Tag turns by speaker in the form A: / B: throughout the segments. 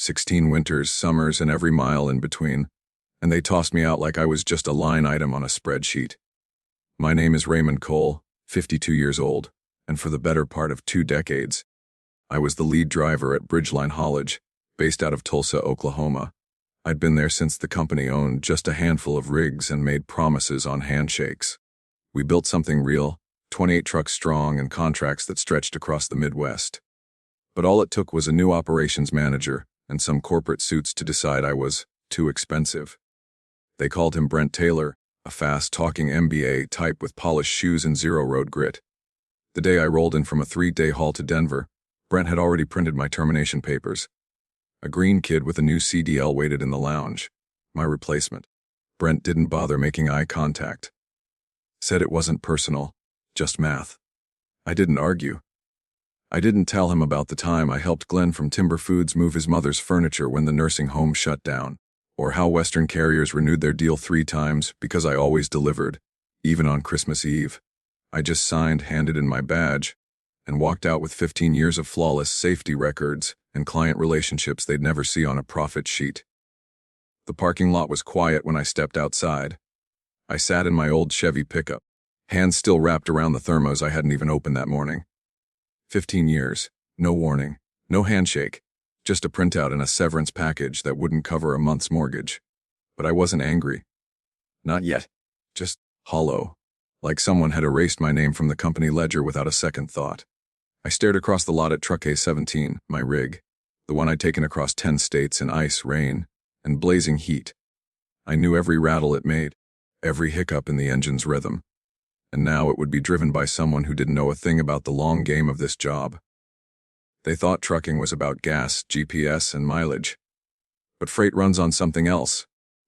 A: 16 winters, summers, and every mile in between, and they tossed me out like I was just a line item on a spreadsheet. My name is Raymond Cole, 52 years old, and for the better part of 2 decades, I was the lead driver at Crestline Housing, based out of Tulsa, Oklahoma. I'd been there since the company owned just a handful of rigs and made promises on handshakes. We built something real, 28 trucks strong and contracts that stretched across the Midwest. But all it took was a new operations manager and some corporate suits to decide I was too expensive. They called him Brent Taylor, a fast-talking MBA type with polished shoes and zero-road grit. The day I rolled in from a 3-day haul to Denver, Brent had already printed my termination papers. A green kid with a new CDL waited in the lounge, my replacement. Brent didn't bother making eye contact. Said it wasn't personal, just math. I didn't argue. I didn't tell him about the time I helped Glenn from Timber Foods move his mother's furniture when the nursing home shut down, or how Western carriers renewed their deal 3 times because I always delivered, even on Christmas Eve. I just signed, handed in my badge, and walked out with 15 years of flawless safety records and client relationships they'd never see on a profit sheet. The parking lot was quiet when I stepped outside. I sat in my old Chevy pickup, hands still wrapped around the thermos I hadn't even opened that morning. 15 years, no warning, no handshake, just a printout and a severance package that wouldn't cover a month's mortgage. But I wasn't angry. Not yet. Just hollow, like someone had erased my name from the company ledger without a second thought. I stared across the lot at Truck A17, my rig, the one I'd taken across 10 states in ice, rain, and blazing heat. I knew every rattle it made, every hiccup in the engine's rhythm. And now it would be driven by someone who didn't know a thing about the long game of this job. They thought trucking was about gas, GPS, and mileage. But freight runs on something else: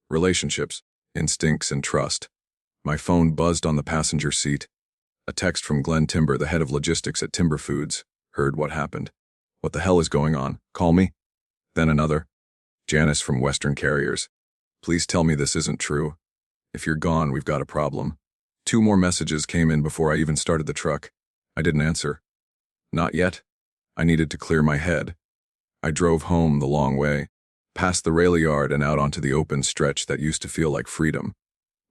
A: relationships, instincts, and trust. My phone buzzed on the passenger seat. A text from Glenn Timber, the head of logistics at Timber Foods. Heard what happened. What the hell is going on? Call me. Then another. Janice from Western Carriers. Please tell me this isn't true. If you're gone, we've got a problem. 2 more messages came in before I even started the truck. I didn't answer. Not yet. I needed to clear my head. I drove home the long way, past the rail yard and out onto the open stretch that used to feel like freedom.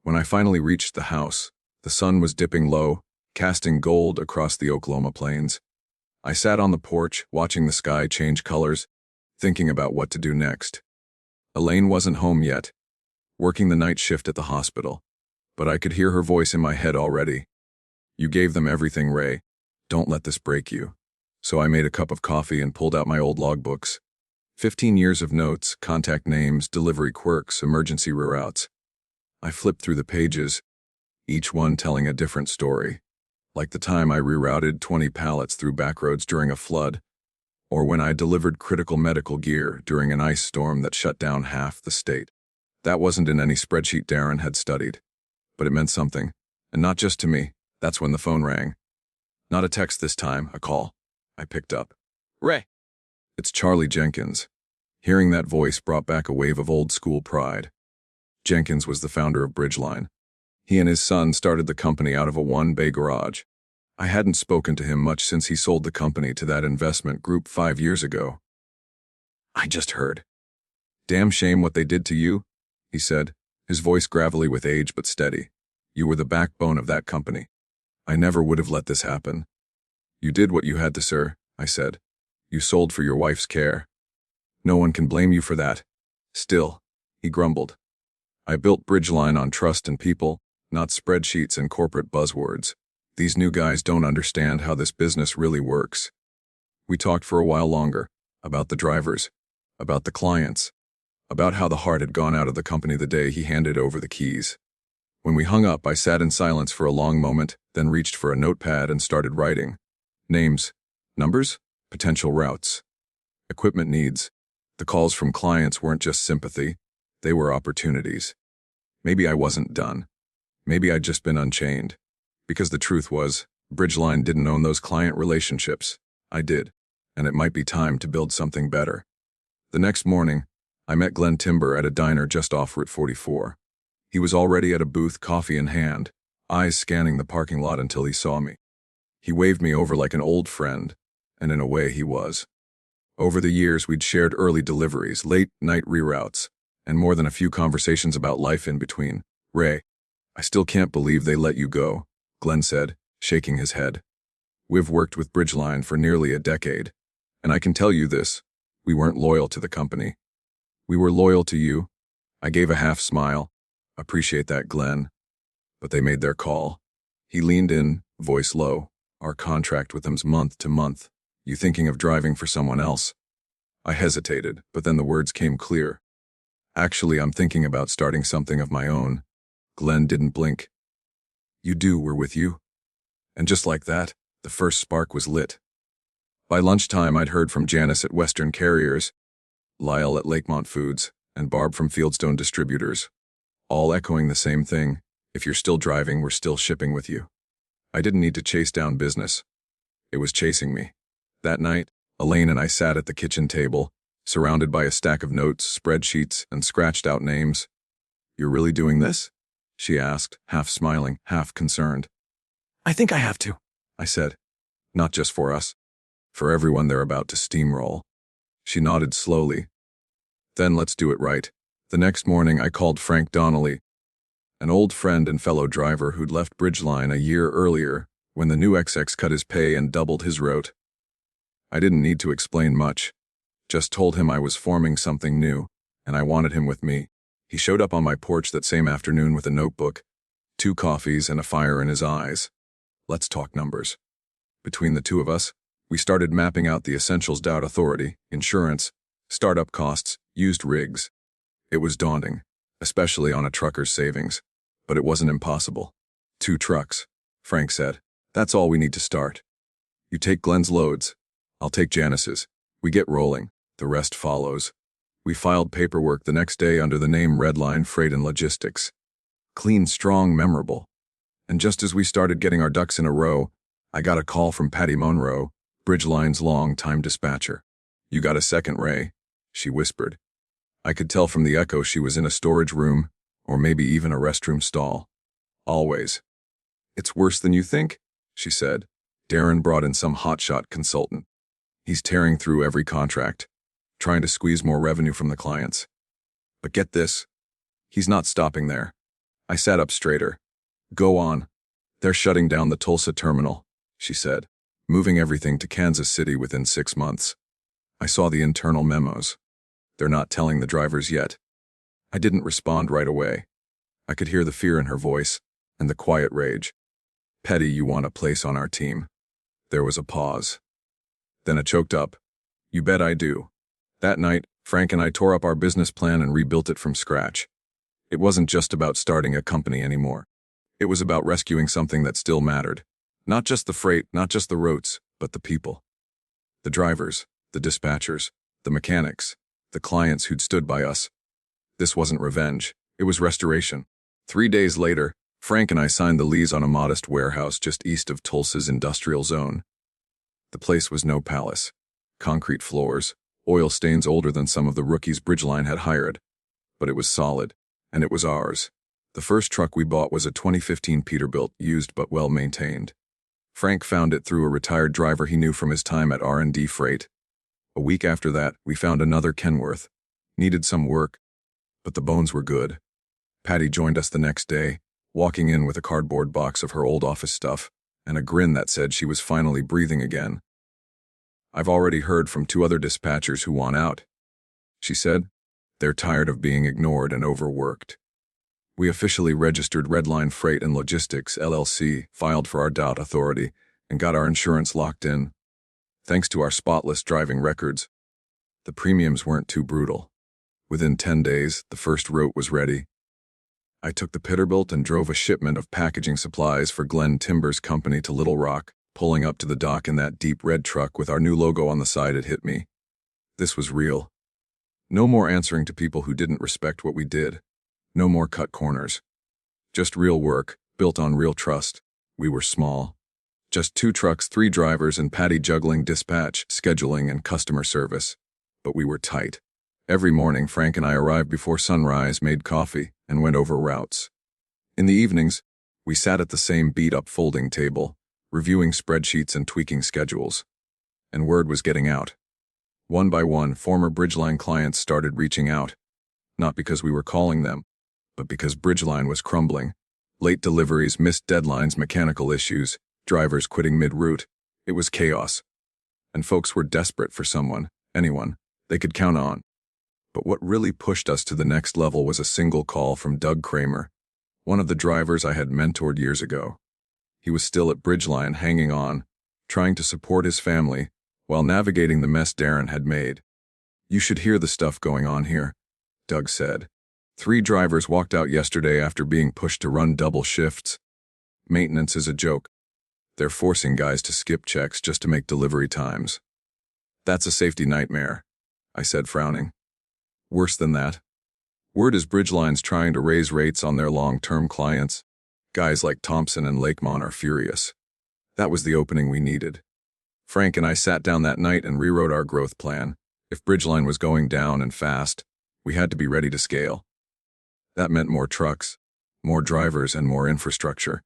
A: When I finally reached the house, the sun was dipping low, casting gold across the Oklahoma plains. I sat on the porch, watching the sky change colors, thinking about what to do next. Elaine wasn't home yet, working the night shift at the hospital, but I could hear her voice in my head already. You gave them everything, Ray. Don't let this break you. So I made a cup of coffee and pulled out my old logbooks. 15 years of notes, contact names, delivery quirks, emergency reroutes. I flipped through the pages, each one telling a different story. Like the time I rerouted 20 pallets through backroads during a flood, or when I delivered critical medical gear during an ice storm that shut down half the state. That wasn't in any spreadsheet Darren had studied, but it meant something, and not just to me. That's when the phone rang. Not a text this time, a call. I picked up. Ray. It's Charlie Jenkins. Hearing that voice brought back a wave of old-school pride. Jenkins was the founder of Crestline. He and his son started the company out of a 1-bay garage. I hadn't spoken to him much since he sold the company to that investment group 5 years ago. I just heard. Damn shame what they did to you, he said, his voice gravelly with age but steady. You were the backbone of that company. I never would have let this happen. You did what you had to, sir, I said. You sold for your wife's care. No one can blame you for that. Still, he grumbled. I built Crestline on trust and people, not spreadsheets and corporate buzzwords. These new guys don't understand how this business really works. We talked for a while longer, about the drivers, about the clients, about how the heart had gone out of the company the day he handed over the keys. When we hung up, I sat in silence for a long moment, then reached for a notepad and started writing. Names, numbers, potential routes, equipment needs. The calls from clients weren't just sympathy, they were opportunities. Maybe I wasn't done. Maybe I'd just been unchained. Because the truth was, Crestline didn't own those client relationships. I did, and it might be time to build something better. The next morning, I met Glenn Timber at a diner just off Route 44. He was already at a booth, coffee in hand, eyes scanning the parking lot until he saw me. He waved me over like an old friend, and in a way he was. Over the years, we'd shared early deliveries, late-night reroutes, and more than a few conversations about life in between. Ray, I still can't believe they let you go, Glenn said, shaking his head. We've worked with Bridgeline for nearly a decade, and I can tell you this, we weren't loyal to the company. We were loyal to you. I gave a half smile. Appreciate that, Glenn. But they made their call. He leaned in, voice low. Our contract with them's month to month. You thinking of driving for someone else? I hesitated, but then the words came clear. Actually, I'm thinking about starting something of my own. Glenn didn't blink. You do, we're with you. And just like that, the first spark was lit. By lunchtime, I'd heard from Janice at Western Carriers, Lyle at Lakemont Foods, and Barb from Fieldstone Distributors, all echoing the same thing. If you're still driving, we're still shipping with you. I didn't need to chase down business. It was chasing me. That night, Elaine and I sat at the kitchen table, surrounded by a stack of notes, spreadsheets, and scratched-out names. You're really doing this? She asked, half smiling, half concerned. I think I have to, I said. Not just for us. For everyone they're about to steamroll. She nodded slowly. Then let's do it right. The next morning, I called Frank Donnelly, an old friend and fellow driver who'd left Bridgeline a year earlier when the new XX cut his pay and doubled his route. I didn't need to explain much. Just told him I was forming something new, and I wanted him with me. He showed up on my porch that same afternoon with a notebook, 2 coffees, and a fire in his eyes. Let's talk numbers. Between the two of us, we started mapping out the essentials: doubt authority, insurance, startup costs, used rigs. It was daunting, especially on a trucker's savings, but it wasn't impossible. 2 trucks, Frank said. That's all we need to start. You take Glenn's loads. I'll take Janice's. We get rolling. The rest follows. We filed paperwork the next day under the name Redline Freight and Logistics. Clean, strong, memorable. And just as we started getting our ducks in a row, I got a call from Patty Monroe, Bridgeline's long-time dispatcher. You got a second, Ray? She whispered. I could tell from the echo she was in a storage room, or maybe even a restroom stall. Always. It's worse than you think, she said. Darren brought in some hotshot consultant. He's tearing through every contract, trying to squeeze more revenue from the clients. But get this, he's not stopping there. I sat up straighter. Go on. They're shutting down the Tulsa terminal, she said, moving everything to Kansas City within 6 months. I saw the internal memos. They're not telling the drivers yet. I didn't respond right away. I could hear the fear in her voice and the quiet rage. Petty, you want a place on our team? There was a pause. Then a choked up, you bet I do. That night, Frank and I tore up our business plan and rebuilt it from scratch. It wasn't just about starting a company anymore. It was about rescuing something that still mattered. Not just the freight, not just the routes, but the people. The drivers, the dispatchers, the mechanics, the clients who'd stood by us. This wasn't revenge, it was restoration. 3 days later, Frank and I signed the lease on a modest warehouse just east of Tulsa's industrial zone. The place was no palace. Concrete floors, oil stains older than some of the rookies Bridgeline had hired. But it was solid, and it was ours. The first truck we bought was a 2015 Peterbilt, used but well-maintained. Frank found it through a retired driver he knew from his time at R&D Freight. A week after that, we found another Kenworth. Needed some work, but the bones were good. Patty joined us the next day, walking in with a cardboard box of her old office stuff and a grin that said she was finally breathing again. I've already heard from 2 other dispatchers who want out, she said. They're tired of being ignored and overworked. We officially registered Redline Freight and Logistics, LLC, filed for our doubt authority, and got our insurance locked in. Thanks to our spotless driving records, the premiums weren't too brutal. Within 10 days, the first route was ready. I took the Peterbilt and drove a shipment of packaging supplies for Glenn Timber's company to Little Rock. Pulling up to the dock in that deep red truck with our new logo on the side, it hit me. This was real. No more answering to people who didn't respect what we did. No more cut corners. Just real work, built on real trust. We were small. Just 2 trucks, 3 drivers, and Patty juggling dispatch, scheduling, and customer service. But we were tight. Every morning, Frank and I arrived before sunrise, made coffee, and went over routes. In the evenings, we sat at the same beat-up folding table, reviewing spreadsheets and tweaking schedules. And word was getting out. One by one, former Bridgeline clients started reaching out, not because we were calling them, but because Bridgeline was crumbling. Late deliveries, missed deadlines, mechanical issues, drivers quitting mid-route. It was chaos. And folks were desperate for someone, anyone, they could count on. But what really pushed us to the next level was a single call from Doug Kramer, one of the drivers I had mentored years ago. He was still at Bridgeline, hanging on, trying to support his family, while navigating the mess Darren had made. "You should hear the stuff going on here," Doug said. "3 drivers walked out yesterday after being pushed to run double shifts. Maintenance is a joke. They're forcing guys to skip checks just to make delivery times." "That's a safety nightmare," I said, frowning. "Worse than that. Word is Bridgeline's trying to raise rates on their long-term clients. Guys like Thompson and Lakemont are furious." That was the opening we needed. Frank and I sat down that night and rewrote our growth plan. If Bridgeline was going down and fast, we had to be ready to scale. That meant more trucks, more drivers, and more infrastructure.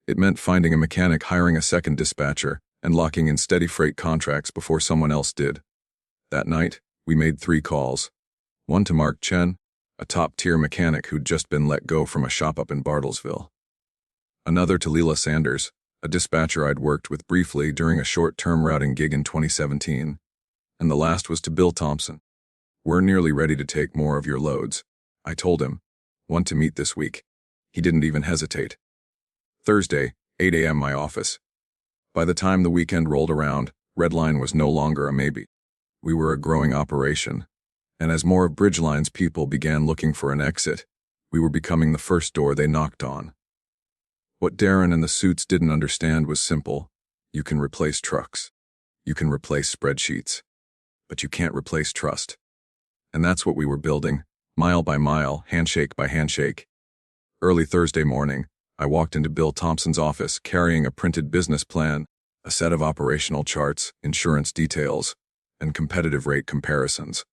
A: It meant finding a mechanic, hiring a second dispatcher, and locking in steady freight contracts before someone else did. That night, we made 3 calls. One to Mark Chen, a top-tier mechanic who'd just been let go from a shop up in Bartlesville. Another to Leela Sanders, a dispatcher I'd worked with briefly during a short-term routing gig in 2017. And the last was to Bill Thompson. "We're nearly ready to take more of your loads," I told him. "Want to meet this week?" He didn't even hesitate. Thursday, 8 a.m. my office. By the time the weekend rolled around, Redline was no longer a maybe. We were a growing operation. And as more of Bridgeline's people began looking for an exit, we were becoming the first door they knocked on. What Darren and the suits didn't understand was simple. You can replace trucks. You can replace spreadsheets. But you can't replace trust. And that's what we were building, mile by mile, handshake by handshake. Early Thursday morning, I walked into Bill Thompson's office carrying a printed business plan, a set of operational charts, insurance details, and competitive rate comparisons.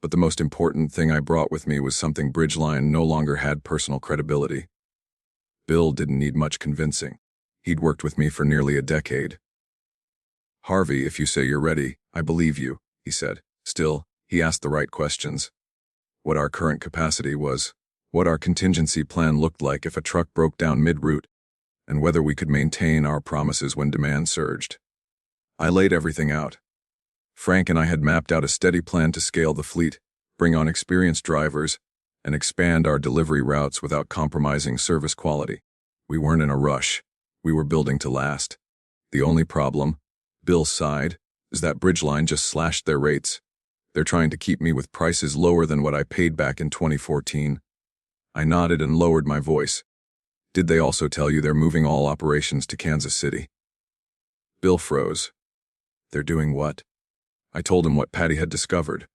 A: But the most important thing I brought with me was something Bridgeline no longer had: personal credibility. Bill didn't need much convincing. He'd worked with me for nearly a decade. "Harvey, if you say you're ready, I believe you," he said. Still, he asked the right questions. What our current capacity was, what our contingency plan looked like if a truck broke down mid-route, and whether we could maintain our promises when demand surged. I laid everything out. Frank and I had mapped out a steady plan to scale the fleet, bring on experienced drivers, and expand our delivery routes without compromising service quality. We weren't in a rush. We were building to last. The only problem, Bill's side, is that Bridgeline just slashed their rates. They're trying to keep me with prices lower than what I paid back in 2014. I nodded and lowered my voice. "Did they also tell you they're moving all operations to Kansas City?" Bill froze. "They're doing what?" I told him what Patty had discovered.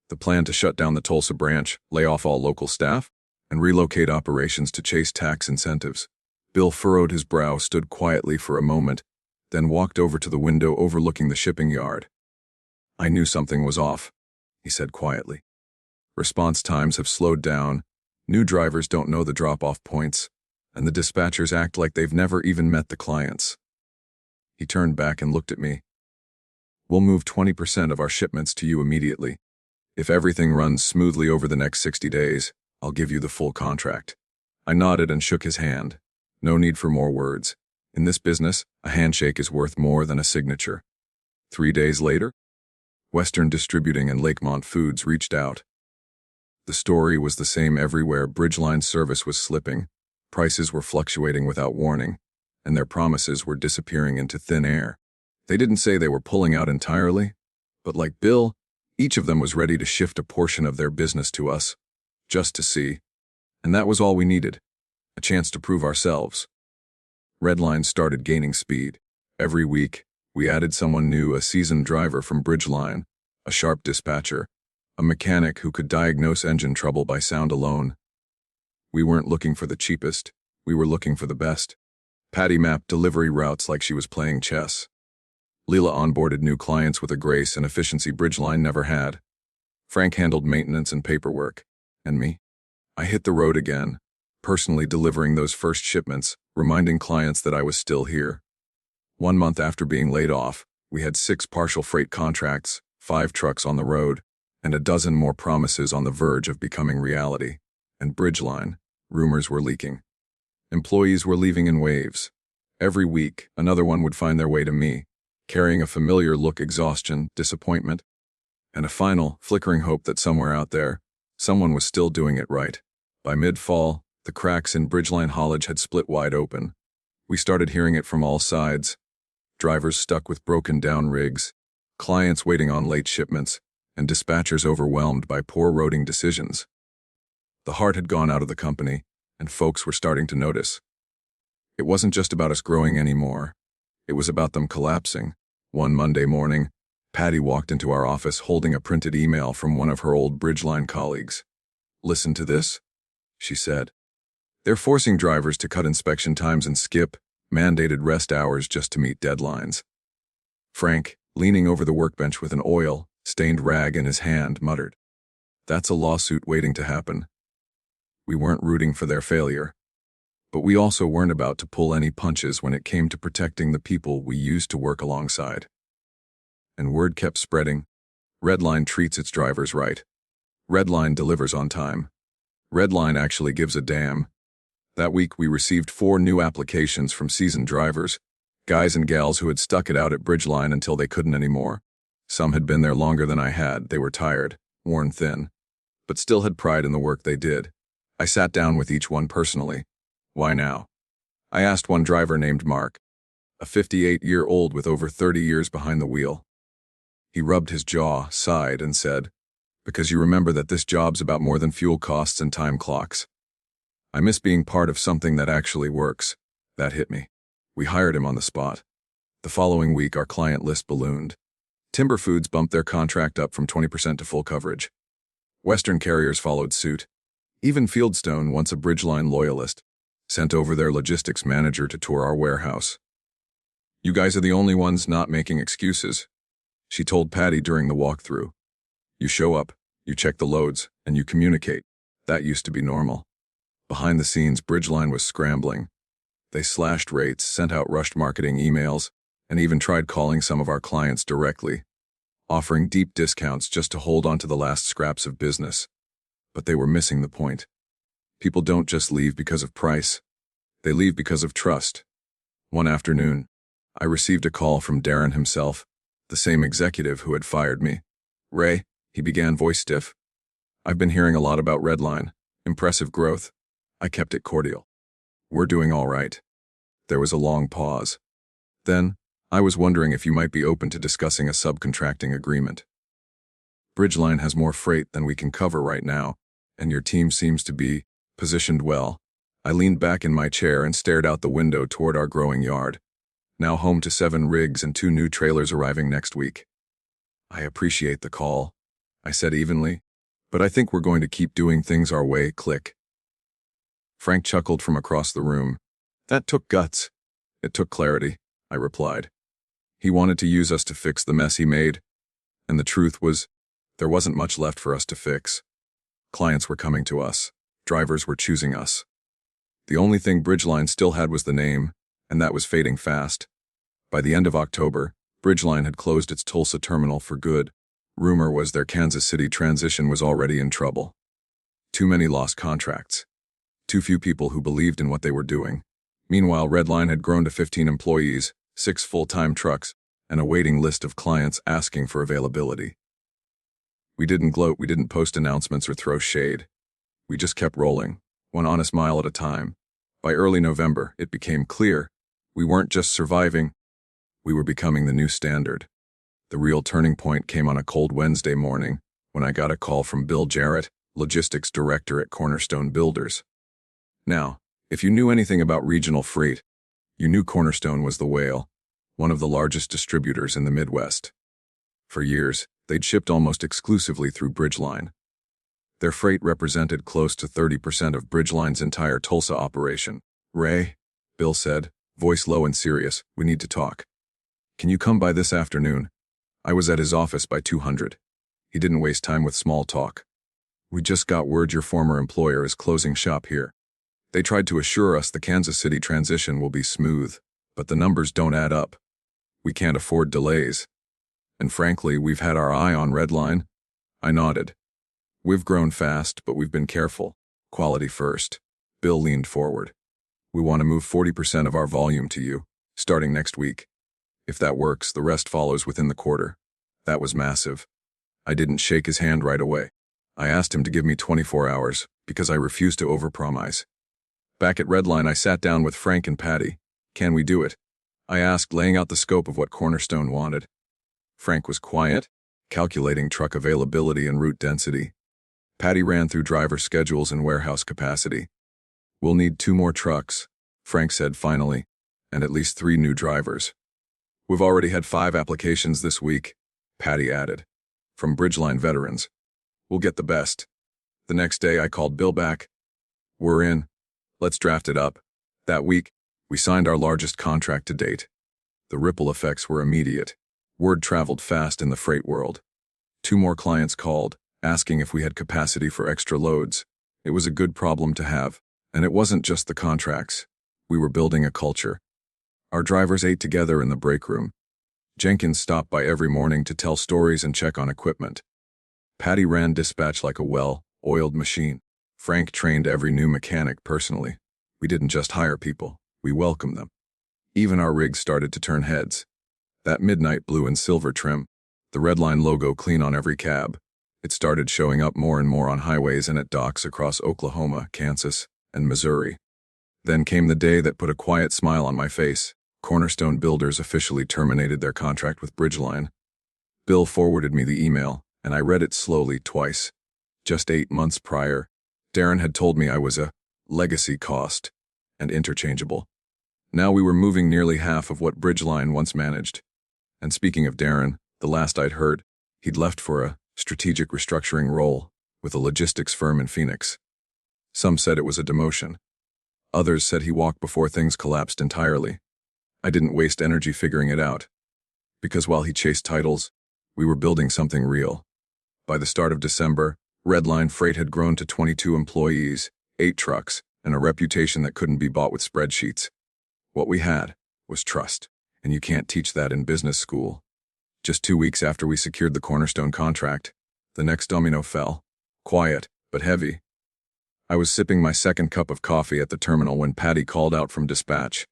A: The plan to shut down the Tulsa branch, lay off all local staff, and relocate operations to chase tax incentives. Bill furrowed his brow, stood quietly for a moment, then walked over to the window overlooking the shipping yard. "I knew something was off," he said quietly. "Response times have slowed down, new drivers don't know the drop-off points, and the dispatchers act like they've never even met the clients." He turned back and looked at me. "We'll move 20% of our shipments to you immediately. If everything runs smoothly over the next 60 days, I'll give you the full contract." I nodded and shook his hand. No need for more words. In this business, a handshake is worth more than a signature. 3 days later, Western Distributing and Lakemont Foods reached out. The story was the same everywhere. Bridgeline's service was slipping, prices were fluctuating without warning, and their promises were disappearing into thin air. They didn't say they were pulling out entirely, but like Bill, each of them was ready to shift a portion of their business to us, just to see. And that was all we needed, a chance to prove ourselves. Redline started gaining speed. Every week, we added someone new: a seasoned driver from Bridgeline, a sharp dispatcher, a mechanic who could diagnose engine trouble by sound alone. We weren't looking for the cheapest, we were looking for the best. Patty mapped delivery routes like she was playing chess. Leela onboarded new clients with a grace and efficiency Bridgeline never had. Frank handled maintenance and paperwork. And me? I hit the road again, personally delivering those first shipments, reminding clients that I was still here. 1 month after being laid off, we had 6 partial freight contracts, 5 trucks on the road, and a dozen more promises on the verge of becoming reality. And Bridgeline, rumors were leaking. Employees were leaving in waves. Every week, another one would find their way to me, carrying a familiar look: exhaustion, disappointment, and a final, flickering hope that somewhere out there, someone was still doing it right. By mid-fall, the cracks in Bridgeline haulage had split wide open. We started hearing it from all sides: drivers stuck with broken-down rigs, clients waiting on late shipments, and dispatchers overwhelmed by poor routing decisions. The heart had gone out of the company, and folks were starting to notice. It wasn't just about us growing anymore. It was about them collapsing. One Monday morning, Patty walked into our office holding a printed email from one of her old Bridgeline colleagues. "Listen to this," she said. "They're forcing drivers to cut inspection times and skip mandated rest hours just to meet deadlines." Frank, leaning over the workbench with an oil-stained rag in his hand, muttered, "That's a lawsuit waiting to happen." We weren't rooting for their failure, but we also weren't about to pull any punches when it came to protecting the people we used to work alongside. And word kept spreading. Redline treats its drivers right. Redline delivers on time. Redline actually gives a damn. That week we received 4 new applications from seasoned drivers, guys and gals who had stuck it out at Bridgeline until they couldn't anymore. Some had been there longer than I had. They were tired, worn thin, but still had pride in the work they did. I sat down with each one personally. "Why now?" I asked one driver named Mark, a 58-year-old with over 30 years behind the wheel. He rubbed his jaw, sighed, and said, "Because you remember that this job's about more than fuel costs and time clocks. I miss being part of something that actually works." That hit me. We hired him on the spot. The following week, our client list ballooned. Timber Foods bumped their contract up from 20% to full coverage. Western carriers followed suit. Even Fieldstone, once a Bridgeline loyalist, sent over their logistics manager to tour our warehouse. "You guys are the only ones not making excuses," she told Patty during the walkthrough. "You show up, you check the loads, and you communicate. That used to be normal." Behind the scenes, Bridgeline was scrambling. They slashed rates, sent out rushed marketing emails, and even tried calling some of our clients directly, offering deep discounts just to hold on to the last scraps of business. But they were missing the point. People don't just leave because of price. They leave because of trust. One afternoon, I received a call from Darren himself, the same executive who had fired me. "Ray," he began, voice stiff, "I've been hearing a lot about Redline. Impressive growth." I kept it cordial. "We're doing all right." There was a long pause. Then, "I was wondering if you might be open to discussing a subcontracting agreement. Bridgeline has more freight than we can cover right now, and your team seems to be positioned well." I leaned back in my chair and stared out the window toward our growing yard, now home to 7 rigs and 2 new trailers arriving next week. "I appreciate the call," I said evenly, "but I think we're going to keep doing things our way." Click. Frank chuckled from across the room. "That took guts." "It took clarity," I replied. "He wanted to use us to fix the mess he made, and the truth was, there wasn't much left for us to fix. Clients were coming to us. Drivers were choosing us. The only thing Bridgeline still had was the name, and that was fading fast. By the end of October, Bridgeline had closed its Tulsa terminal for good. Rumor was their Kansas City transition was already in trouble. Too many lost contracts. Too few people who believed in what they were doing. Meanwhile, Redline had grown to 15 employees, 6 full-time trucks, and a waiting list of clients asking for availability. We didn't gloat, we didn't post announcements or throw shade. We just kept rolling, one honest mile at a time. By early November, it became clear we weren't just surviving, we were becoming the new standard. The real turning point came on a cold Wednesday morning when I got a call from Bill Jarrett, logistics director at Cornerstone Builders. Now, if you knew anything about regional freight, you knew Cornerstone was the whale, one of the largest distributors in the Midwest. For years, they'd shipped almost exclusively through Bridgeline. Their freight represented close to 30% of Bridgeline's entire Tulsa operation. "Ray," Bill said, voice low and serious, "we need to talk. Can you come by this afternoon?" I was at his office by 200. He didn't waste time with small talk. "We just got word your former employer is closing shop here. They tried to assure us the Kansas City transition will be smooth, but the numbers don't add up. We can't afford delays." And frankly, we've had our eye on Redline. I nodded. We've grown fast, but we've been careful. Quality first. Bill leaned forward. We want to move 40% of our volume to you, starting next week. If that works, the rest follows within the quarter. That was massive. I didn't shake his hand right away. I asked him to give me 24 hours, because I refused to overpromise. Back at Redline, I sat down with Frank and Patty. Can we do it? I asked, laying out the scope of what Cornerstone wanted. Frank was quiet, calculating truck availability and route density. Patty ran through driver schedules and warehouse capacity. We'll need 2 more trucks, Frank said finally, and at least 3 new drivers. We've already had 5 applications this week, Patty added, from Bridgeline veterans. We'll get the best. The next day I called Bill back. We're in. Let's draft it up. That week, we signed our largest contract to date. The ripple effects were immediate. Word traveled fast in the freight world. 2 more clients called, asking if we had capacity for extra loads. It was a good problem to have, and it wasn't just the contracts. We were building a culture. Our drivers ate together in the break room. Jenkins stopped by every morning to tell stories and check on equipment. Patty ran dispatch like a well-oiled machine. Frank trained every new mechanic personally. We didn't just hire people, we welcomed them. Even our rigs started to turn heads. That midnight blue and silver trim, the Redline logo clean on every cab. It started showing up more and more on highways and at docks across Oklahoma, Kansas, and Missouri. Then came the day that put a quiet smile on my face. Cornerstone Builders officially terminated their contract with Bridgeline. Bill forwarded me the email, and I read it slowly twice. Just 8 months prior, Darren had told me I was a legacy cost and interchangeable. Now we were moving nearly half of what Bridgeline once managed. And speaking of Darren, the last I'd heard, he'd left for a strategic restructuring role with a logistics firm in Phoenix. Some said it was a demotion. Others said he walked before things collapsed entirely. I didn't waste energy figuring it out. Because while he chased titles, we were building something real. By the start of December, Redline Freight had grown to 22 employees, 8 trucks, and a reputation that couldn't be bought with spreadsheets. What we had was trust, and you can't teach that in business school. Just 2 weeks after we secured the Cornerstone contract, the next domino fell. Quiet, but heavy. I was sipping my second cup of coffee at the terminal when Patty called out from dispatch.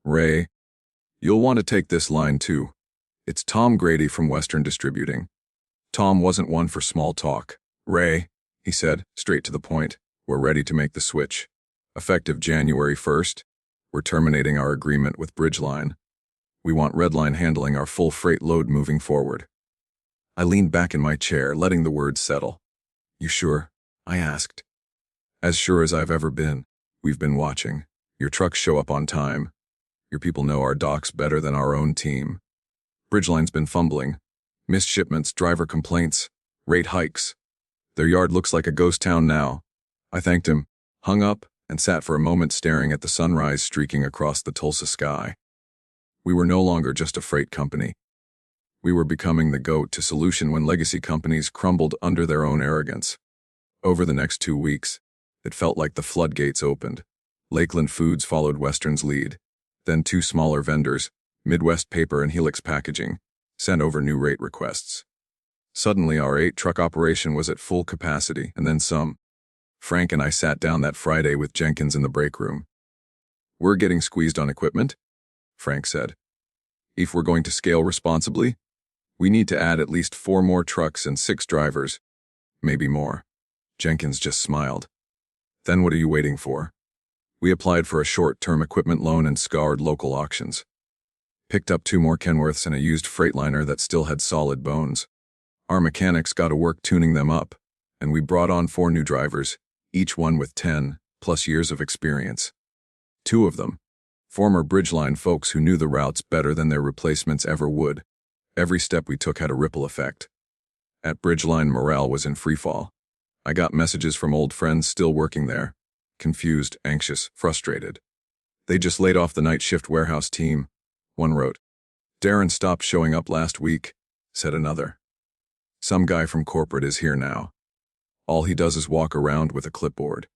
A: Ray, you'll want to take this line too. It's Tom Grady from Western Distributing. Tom wasn't one for small talk. Ray, he said, straight to the point, we're ready to make the switch. Effective January 1st, we're terminating our agreement with Bridgeline. We want Redline handling our full freight load moving forward. I leaned back in my chair, letting the words settle. You sure? I asked. As sure as I've ever been. We've been watching. Your trucks show up on time. Your people know our docks better than our own team. Bridgeline's been fumbling. Missed shipments, driver complaints, rate hikes. Their yard looks like a ghost town now. I thanked him, hung up, and sat for a moment staring at the sunrise streaking across the Tulsa sky. We were no longer just a freight company. We were becoming the go-to solution when legacy companies crumbled under their own arrogance. Over the next 2 weeks, it felt like the floodgates opened. Lakeland Foods followed Western's lead. Then 2 smaller vendors, Midwest Paper and Helix Packaging, sent over new rate requests. Suddenly, our 8-truck operation was at full capacity, and then some. Frank and I sat down that Friday with Jenkins in the break room. We're getting squeezed on equipment, Frank said. If we're going to scale responsibly, we need to add at least 4 more trucks and 6 drivers. Maybe more. Jenkins just smiled. Then what are you waiting for? We applied for a short-term equipment loan and scoured local auctions. Picked up 2 more Kenworths and a used Freightliner that still had solid bones. Our mechanics got to work tuning them up, and we brought on 4 new drivers, each one with 10+ years of experience. 2 of them, former Bridgeline folks who knew the routes better than their replacements ever would. Every step we took had a ripple effect. At Bridgeline, morale was in freefall. I got messages from old friends still working there, confused, anxious, frustrated. They just laid off the night shift warehouse team, one wrote. Darren stopped showing up last week, said another. Some guy from corporate is here now. All he does is walk around with a clipboard.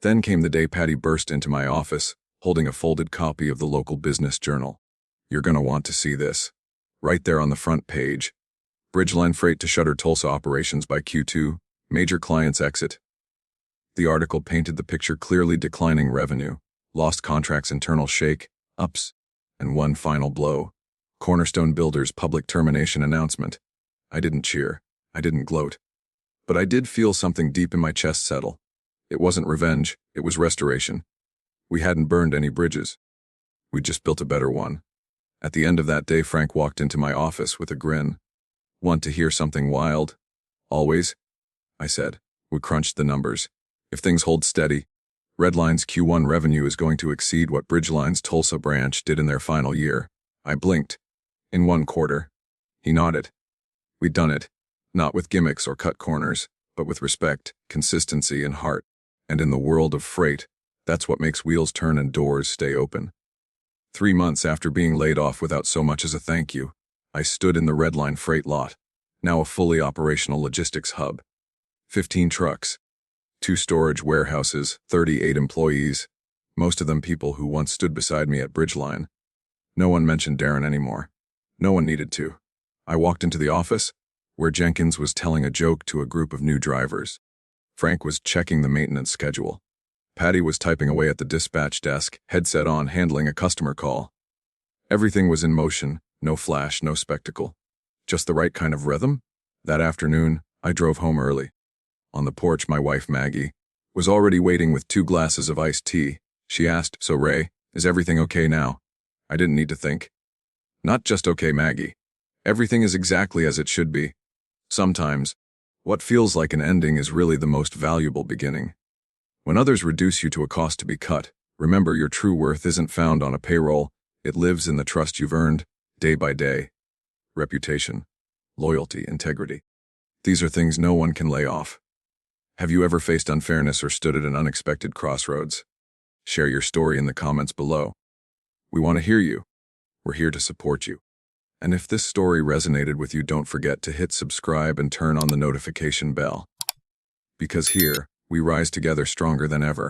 A: Then came the day Patty burst into my office, holding a folded copy of the local business journal. You're gonna want to see this. Right there on the front page, Bridgeline Freight to shutter Tulsa operations by Q2, major clients exit. The article painted the picture clearly: declining revenue, lost contracts, internal shake-ups, and one final blow: Cornerstone Builders' public termination announcement. I didn't cheer. I didn't gloat. But I did feel something deep in my chest settle. It wasn't revenge, it was restoration. We hadn't burned any bridges. We'd just built a better one. At the end of that day, Frank walked into my office with a grin. "Want to hear something wild?" "Always," I said. We crunched the numbers. If things hold steady, Redline's Q1 revenue is going to exceed what Bridgeline's Tulsa branch did in their final year. I blinked. In 1 quarter. He nodded. We'd done it. Not with gimmicks or cut corners, but with respect, consistency, and heart. And in the world of freight, that's what makes wheels turn and doors stay open. 3 months after being laid off without so much as a thank you, I stood in the Redline freight lot, now a fully operational logistics hub. 15 trucks, 2 storage warehouses, 38 employees, most of them people who once stood beside me at Bridgeline. No one mentioned Darren anymore. No one needed to. I walked into the office, where Jenkins was telling a joke to a group of new drivers. Frank was checking the maintenance schedule. Patty was typing away at the dispatch desk, headset on, handling a customer call. Everything was in motion, no flash, no spectacle. Just the right kind of rhythm. That afternoon, I drove home early. On the porch, my wife, Maggie, was already waiting with 2 glasses of iced tea. She asked, "So Ray, is everything okay now?" I didn't need to think. Not just okay, Maggie. Everything is exactly as it should be. Sometimes, what feels like an ending is really the most valuable beginning. When others reduce you to a cost to be cut, remember your true worth isn't found on a payroll, it lives in the trust you've earned, day by day. Reputation, loyalty, integrity. These are things no one can lay off. Have you ever faced unfairness or stood at an unexpected crossroads? Share your story in the comments below. We want to hear you. We're here to support you. And if this story resonated with you, don't forget to hit subscribe and turn on the notification bell. Because here, we rise together stronger than ever.